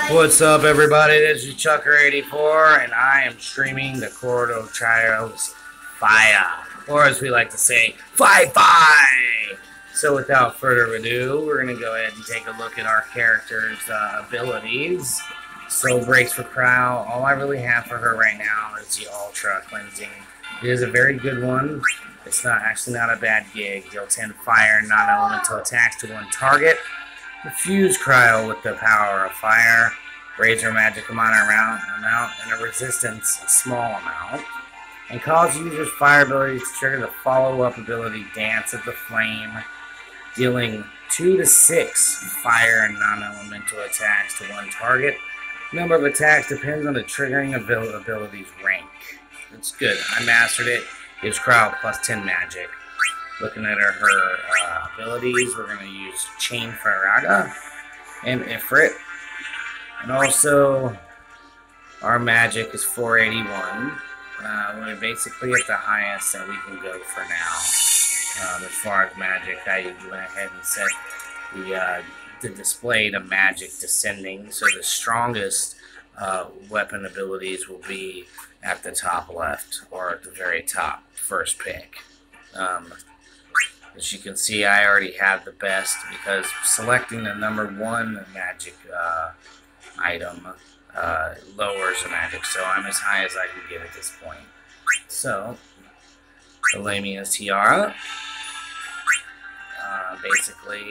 What's up, everybody? This is Chucker84, and I am streaming the Corridor Trials Fire, or as we like to say, Fi-Fi! So without further ado, we're going to go ahead and take a look at our character's abilities. So Breaks for Crow, all I really have for her right now is the Ultra Cleansing. It is a very good one. It's actually not a bad gig. Deal 10 fire, non-elemental attacks to one target. Infuse Cryo with the power of fire. Raise her magic amount and a resistance a small amount. And cause users' fire abilities to trigger the follow-up ability Dance of the Flame, dealing 2 to 6 fire and non-elemental attacks to one target. Number of attacks depends on the triggering ability's rank. It's good. I mastered it. Gives Cryo plus 10 magic. Looking at her abilities, we're going to use Chain Firaga and Ifrit. And also, our magic is 481. We're basically at the highest that we can go for now. As far as magic, I went ahead and set the display to magic descending. So the strongest weapon abilities will be at the top left, or at the very top, first pick. As you can see, I already have the best because selecting the number 1 magic item lowers the magic, so I'm as high as I can get at this point. So, the Lamia's Tiara, basically,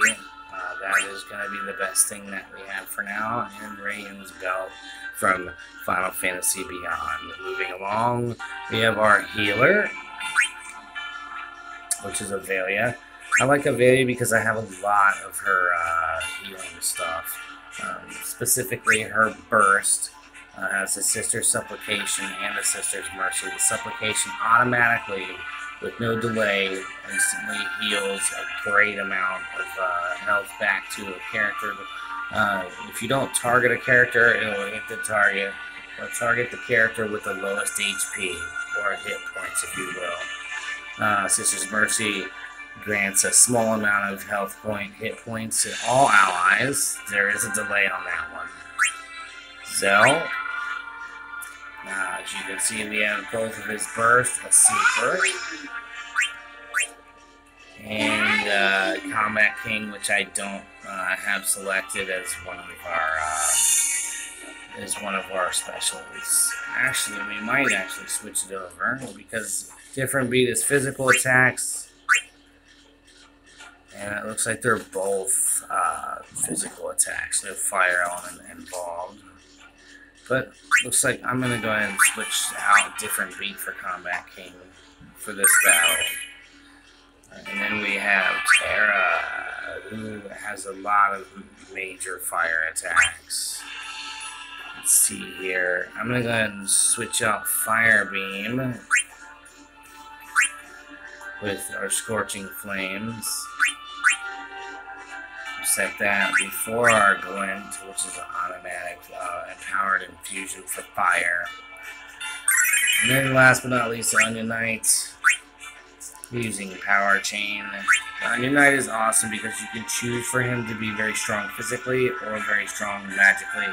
that is going to be the best thing that we have for now, and Rayon's Belt from Final Fantasy Beyond. Moving along, we have our healer, which is Avelia. I like Avelia because I have a lot of her healing stuff. Specifically, her Burst has the Sister's Supplication and the Sister's Mercy. The Supplication automatically, with no delay, instantly heals a great amount of health back to a character. If you don't target a character, it will hit the target. Or target the character with the lowest HP, or hit points, if you will. Sister's Mercy grants a small amount of hit points to all allies. There is a delay on that one. Zell. As you can see, we have both of his burst, a super, and Combat King, which I don't have selected as one of our specials. Actually, we might actually switch it over because different beat is physical attacks. And it looks like they're both physical attacks. No fire element involved. But looks like I'm going to go ahead and switch out different beat for Combat King for this battle. And then we have Terra, who has a lot of major fire attacks. Let's see here. I'm going to go ahead and switch out Fire Beam with our Scorching Flames. Set that before our Glint, which is an automatic empowered infusion for fire. And then last but not least, the Onion Knight, using Power Chain. The Onion Knight is awesome because you can choose for him to be very strong physically or very strong magically,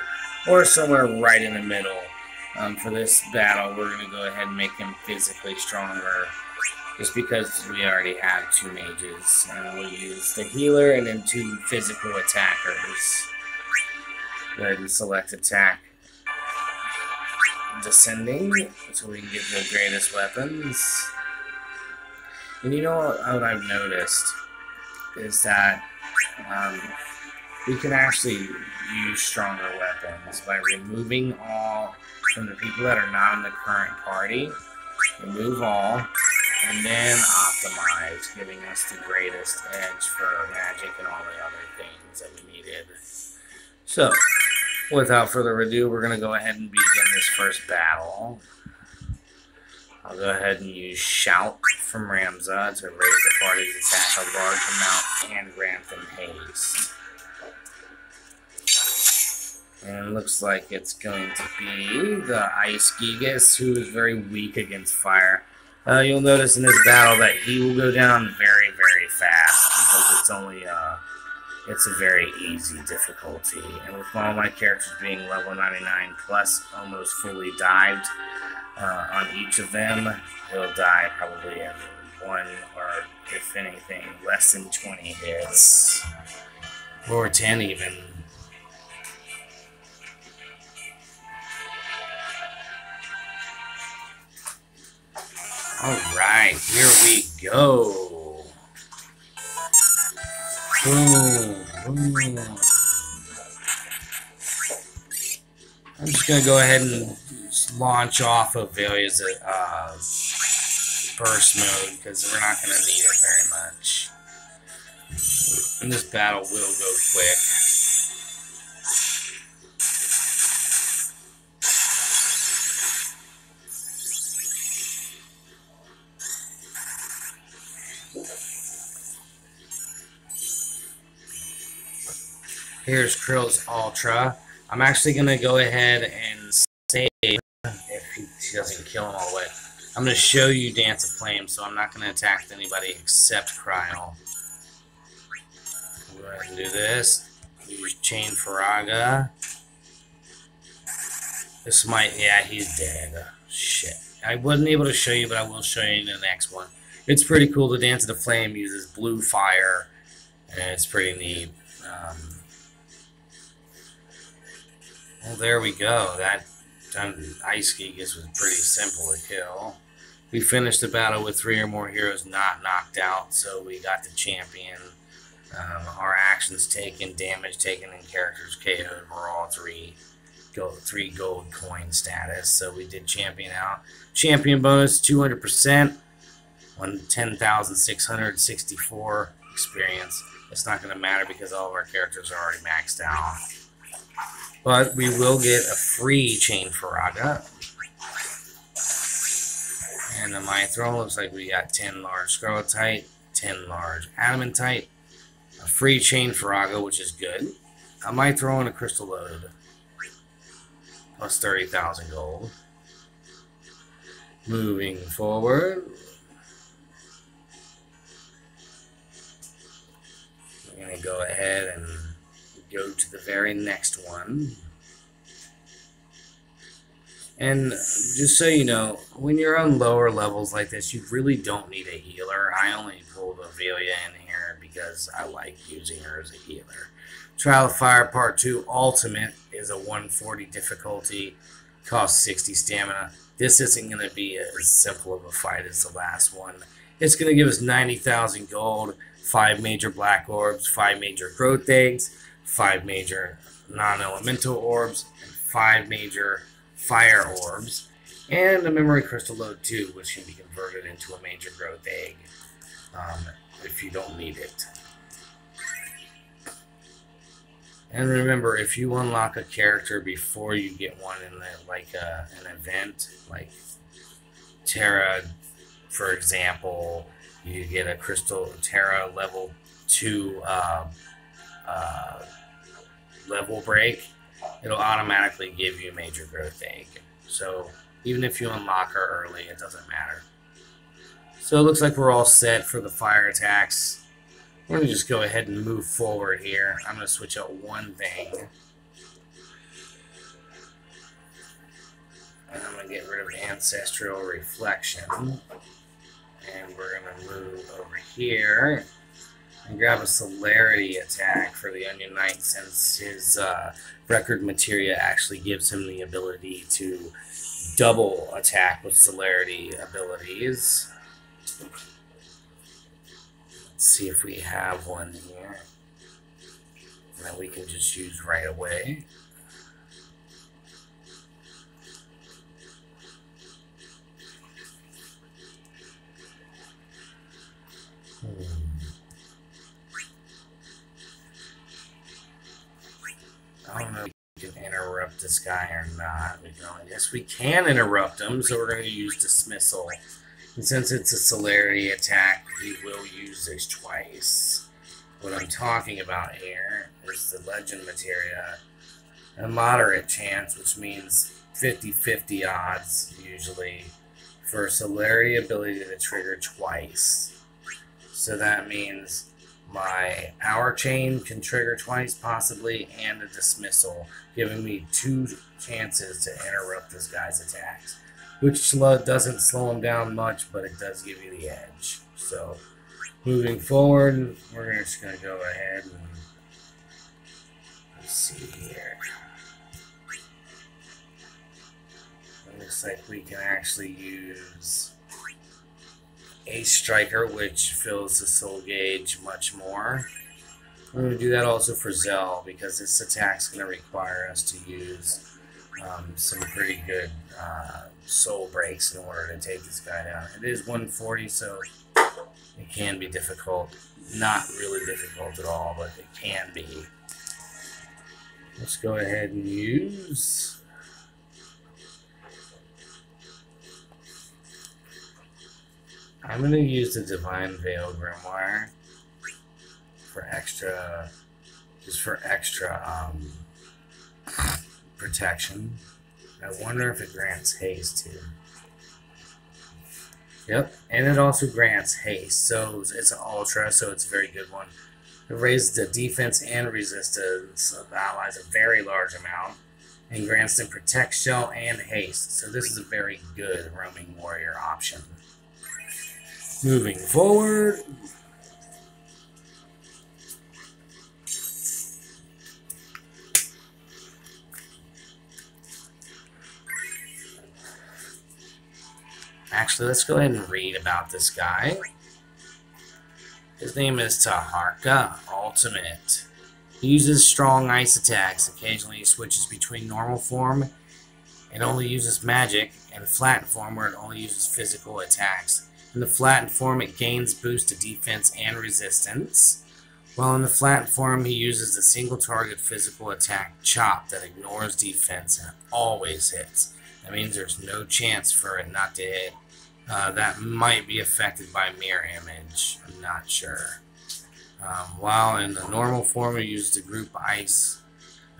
or somewhere right in the middle. For this battle, we're going to go ahead and make him physically stronger, just because we already have 2 mages, and we'll use the healer and then 2 physical attackers. Go ahead and select attack descending, so we can get the greatest weapons. And you know what I've noticed is that we can actually use stronger weapons by removing all from the people that are not in the current party. Remove all. And then optimize, giving us the greatest edge for magic and all the other things that we needed. So, without further ado, we're going to go ahead and begin this first battle. I'll go ahead and use Shout from Ramza to raise the party's attack a large amount and grant them haste. And it looks like it's going to be the Ice Gigas, who is very weak against fire. You'll notice in this battle that he will go down very, very fast because it's only it's a very easy difficulty. And with all my characters being level 99 plus, almost fully dived on each of them, he'll die probably in 1 or, if anything, less than 20 hits. Or 10 even. Alright, here we go. Boom, boom. I'm just going to go ahead and launch off of Valia's burst mode because we're not going to need it very much. And this battle will go quick. Here's Krill's Ultra. I'm actually going to go ahead and save if he doesn't kill him all the way. I'm going to show you Dance of Flame, so I'm not going to attack anybody except Kryle. Go ahead and do this. Use Chain Faraga. This might, yeah, he's dead. Shit. I wasn't able to show you, but I will show you in the next one. It's pretty cool. The Dance of the Flame uses blue fire, and it's pretty neat. Well, there we go. That Ice Gigas was pretty simple to kill. We finished the battle with 3 or more heroes not knocked out, so we got the champion. Our actions taken, damage taken, and characters KO'd were all 3 gold coin status. So we did champion out. Champion bonus 200% on 10,664 experience. It's not going to matter because all of our characters are already maxed out. But we will get a free Chain Faraga. And the Mythril looks like we got 10 large Scarletite, 10 large Adamantite, a free Chain Faraga, which is good. I might throw in a Crystal Load. Plus 30,000 gold. Moving forward. We're going to go ahead and go to the very next one. And just so you know, when you're on lower levels like this, you really don't need a healer. I only pulled Velia in here because I like using her as a healer. Trial of Fire Part 2 Ultimate is a 140 difficulty, costs 60 stamina. This isn't going to be as simple of a fight as the last one. It's going to give us 90,000 gold, 5 major black orbs, 5 major growth eggs, 5 major non-elemental orbs, and 5 major fire orbs, and a memory crystal load too, which can be converted into a major growth egg if you don't need it. And remember, if you unlock a character before you get one in the, like an event, like Terra, for example, you get a Crystal Terra level 2 level break, it'll automatically give you a major growth egg. So even if you unlock her early, it doesn't matter. So it looks like we're all set for the fire attacks. We're going to just go ahead and move forward here. I'm going to switch out one thing. And I'm going to get rid of Ancestral Reflection. And we're going to move over here and grab a Celerity attack for the Onion Knight, since his record materia actually gives him the ability to double attack with Celerity abilities. Let's see if we have one here that we can just use right away. I don't know if we can interrupt this guy or not. Yes, we can interrupt him, so we're going to use Dismissal. And since it's a Celerity attack, we will use this twice. What I'm talking about here is the Legend Materia. A moderate chance, which means 50-50 odds, usually, for a Celerity ability to trigger twice. So that means My Hour Chain can trigger twice, possibly, and a Dismissal, giving me 2 chances to interrupt this guy's attacks, which doesn't slow him down much, but it does give you the edge. So, moving forward, we're just going to go ahead and let's see here. It looks like we can actually use Ace Striker, which fills the soul gauge much more. We're going to do that also for Zell, because this attack's going to require us to use some pretty good soul breaks in order to take this guy down. It is 140, so it can be difficult. Not really difficult at all, but it can be. Let's go ahead and use... I'm going to use the Divine Veil Grimoire for extra, just for extra protection. I wonder if it grants haste too. Yep, and it also grants haste, so it's an ultra, so it's a very good one. It raises the defense and resistance of allies a very large amount, and grants them Protect, Shell, and haste. So this is a very good roaming warrior option. Moving forward, actually, let's go ahead and read about this guy. His name is Taharka Ultimate. He uses strong ice attacks. Occasionally he switches between normal form and only uses magic, and flattened form where it only uses physical attacks. In the flattened form, it gains boost to defense and resistance. While in the flattened form, he uses the single target physical attack Chop that ignores defense and always hits. That means there's no chance for it not to hit. That might be affected by mirror image. I'm not sure. While in the normal form, he uses the group ice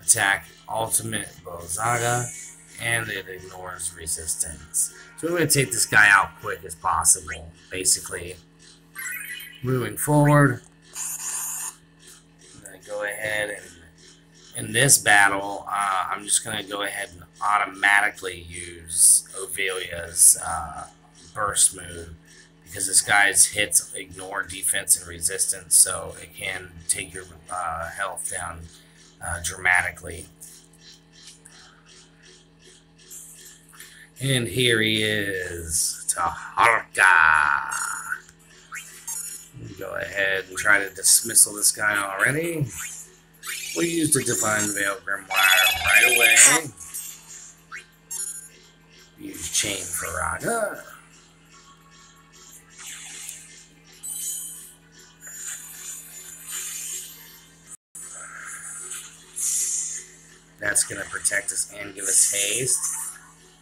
attack Ultimate Bozaga, and it ignores resistance. So we're going to take this guy out quick as possible, basically. Moving forward, I'm going to go ahead and in this battle, I'm just going to go ahead and automatically use Ovelia's burst move, because this guy's hits ignore defense and resistance, so it can take your health down dramatically. And here he is, Taharka. Go ahead and try to dismissal this guy already. We used the Divine Veil Grimoire right away. Use Chain Faraga. That's going to protect us and give us haste.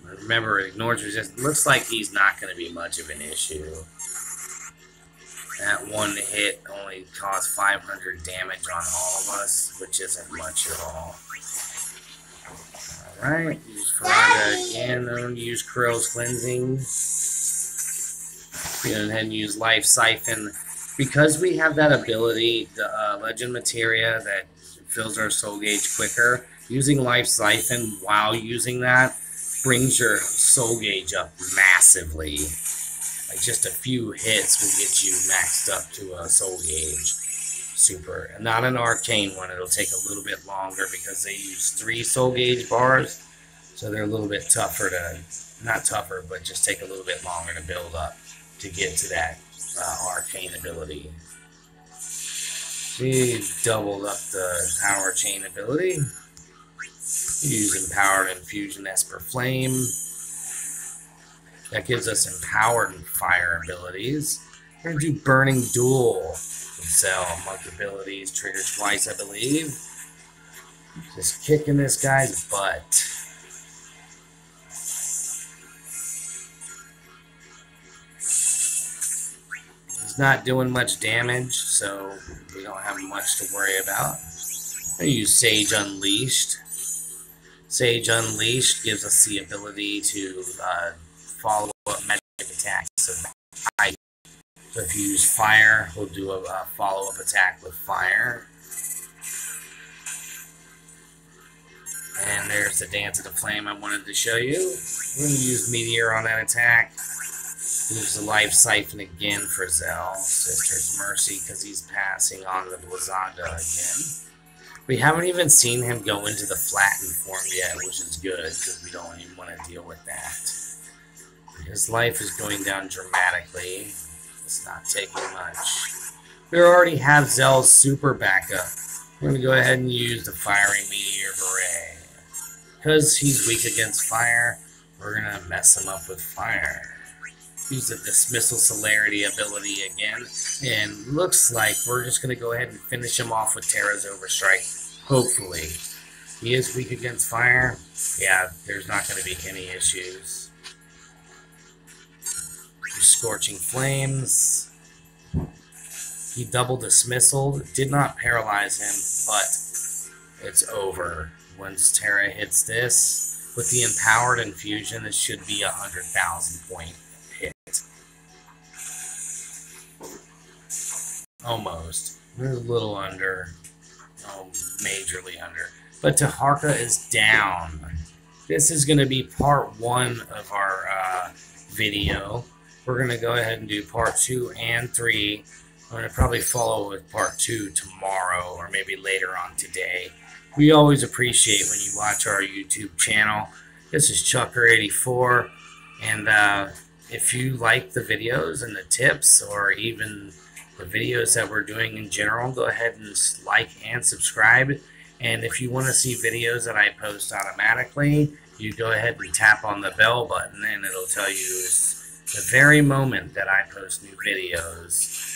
Remember, it ignores resistance. Looks like he's not going to be much of an issue. That one hit only caused 500 damage on all of us, which isn't much at all. Alright, use Faraga again. Then use Corrosive Cleansing. Go ahead and use Life Siphon. Because we have that ability, the Legend Materia that fills our soul gauge quicker, using Life Siphon while using that brings your soul gauge up massively. Like just a few hits will get you maxed up to a soul gauge. Super. And not an arcane one. It'll take a little bit longer because they use 3 soul gauge bars. So they're a little bit tougher to, not tougher, but just take a little bit longer to build up to get to that arcane ability. She doubled up the Power Chain ability. Use Empowered Infusion Esper Flame. That gives us Empowered Fire abilities. We're going to do Burning Duel with Zell. Monk abilities trigger twice, I believe. Just kicking this guy's butt. He's not doing much damage, so we don't have much to worry about. I use Sage Unleashed. Sage Unleashed gives us the ability to follow up magic attacks. So So if you use fire, we'll do a follow-up attack with fire. And there's the Dance of the Flame I wanted to show you. We're going to use Meteor on that attack. Use the Life Siphon again for Zell. Sister's Mercy, because he's passing on the Blizanda again. We haven't even seen him go into the flattened form yet, which is good, because we don't even want to deal with that. His life is going down dramatically. It's not taking much. We already have Zell's super backup. We're going to go ahead and use the Fiery Meteor Beret. Because he's weak against fire, we're going to mess him up with fire. Use the Dismissal Celerity ability again, and looks like we're just going to go ahead and finish him off with Terra's Overstrike, hopefully. He is weak against fire. Yeah, there's not going to be any issues. Use Scorching Flames. He double dismissaled, did not paralyze him, but it's over. Once Terra hits this, with the Empowered Infusion, it should be 100,000 point hit. Almost. A little under. Oh, majorly under. But Taharka is down. This is going to be part 1 of our video. We're going to go ahead and do part 2 and 3. I'm going to probably follow with part 2 tomorrow or maybe later on today. We always appreciate when you watch our YouTube channel. This is Chucker84, and if you like the videos and the tips or even the videos that we're doing in general, go ahead and like and subscribe. And if you want to see videos that I post automatically, you go ahead and tap on the bell button and it'll tell you the very moment that I post new videos.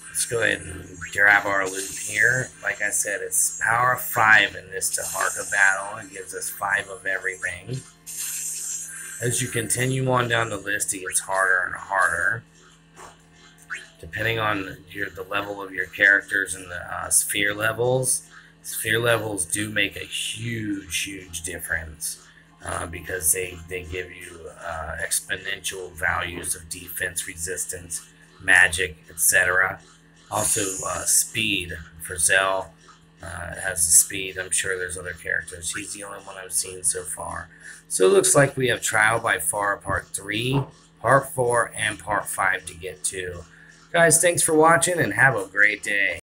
Let's go ahead and grab our loot here. Like I said, it's power 5 in this Taharka battle. It gives us 5 of everything. As you continue on down the list, it gets harder and harder. Depending on the level of your characters and the sphere levels. Sphere levels do make a huge difference. Because they give you exponential values of defense, resistance, magic, etc. Also, speed for Zell has the speed. I'm sure there's other characters. He's the only one I've seen so far. So it looks like we have Trial by Far Part 3, Part 4, and Part 5 to get to. Guys, thanks for watching and have a great day.